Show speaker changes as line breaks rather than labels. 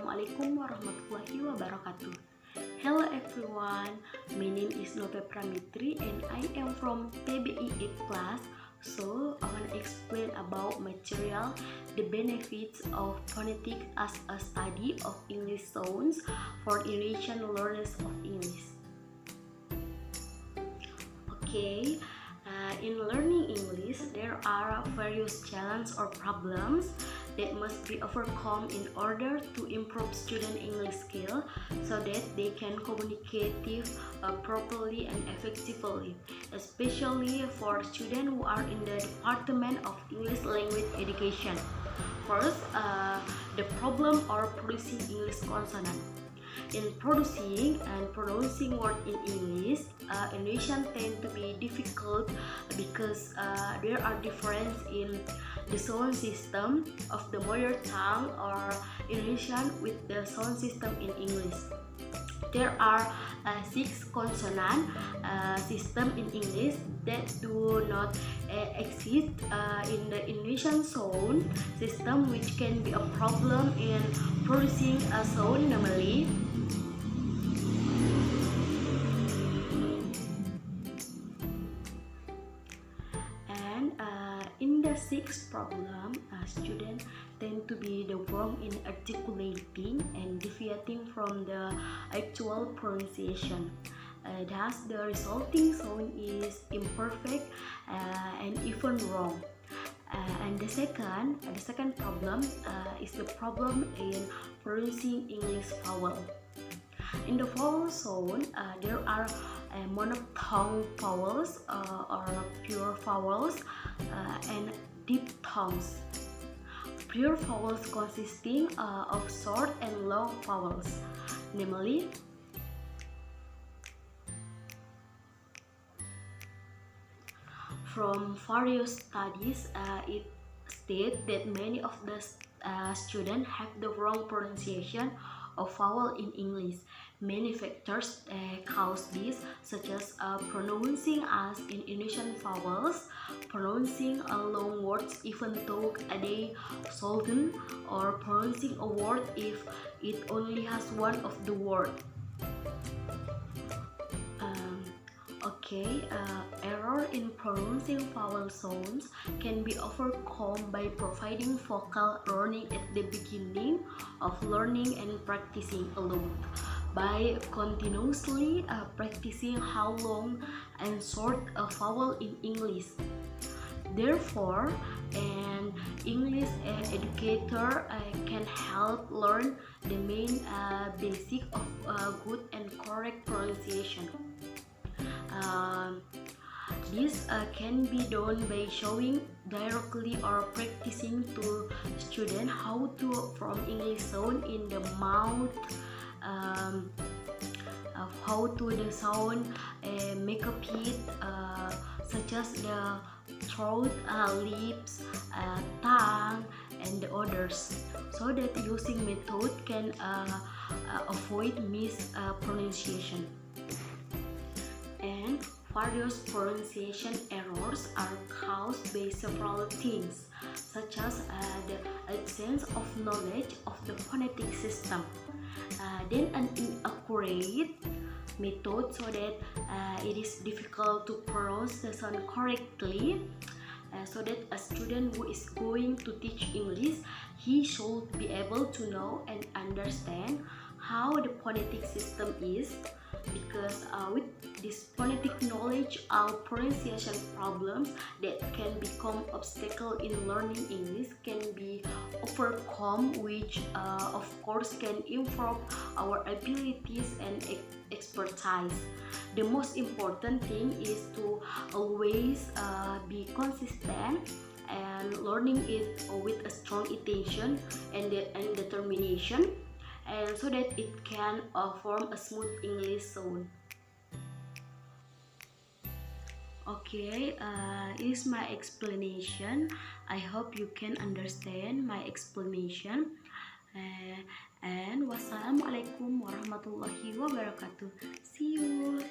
Assalamualaikum warahmatullahi wabarakatuh. Hello everyone, my name is Novia Pramitri and I am from PBI-A class. So I want to explain about material, the benefits of phonetics as a study of English sounds for Indonesian learners of English. Okay, in learning English, there are various challenges or problems that must be overcome in order to improve student English skill so that they can communicate properly and effectively, especially for students who are in the Department of English Language Education. First, the problem of producing English consonant. In producing and pronouncing words in English, Indonesian tend to be difficult because there are differences in the sound system of the mother tongue or Indonesian with the sound system in English. There are 6 consonant system in English that do not exist in the Indonesian sound system, which can be a problem in producing a sound normally. In the 6th problem, students tend to be the wrong in articulating and deviating from the actual pronunciation. Thus, the resulting sound is imperfect and even wrong. And the second problem is the problem in pronouncing English vowel. In the vowel sound, there are monophthong vowels or pure vowels and diphthongs. Pure vowels consisting of short and long vowels, namely from various studies, it states that many of the students have the wrong pronunciation of vowel in English. Many factors cause this, such as pronouncing as in Indonesian vowels, pronouncing long words even though they shouldn't, or pronouncing a word if it only has one of the words. Error in pronouncing vowel sounds can be overcome by providing vocal learning at the beginning of learning and practicing alone, by continuously practicing how long and short a vowel in English. Therefore, an English educator can help learn the main basic of good and correct pronunciation. This can be done by showing directly or practicing to students how to form English sound in the mouth, how to the sound make a pit, such as the throat, lips, tongue, and the others, so that using method can avoid mispronunciation. And various pronunciation errors are caused by several things, such as the absence of knowledge of the phonetic system, then an inaccurate method so that it is difficult to pronounce the sound correctly, so that a student who is going to teach English, he should be able to know and understand how the phonetic system is, because with this phonetic knowledge, our pronunciation problems that can become obstacle in learning English can be overcome, which of course can improve our abilities and expertise. The most important thing is to always be consistent and learning it with a strong intention and determination, and so that it can form a smooth English sound. Okay, is my explanation. I hope you can understand my explanation. And wassalamualaikum warahmatullahi wabarakatuh. See you.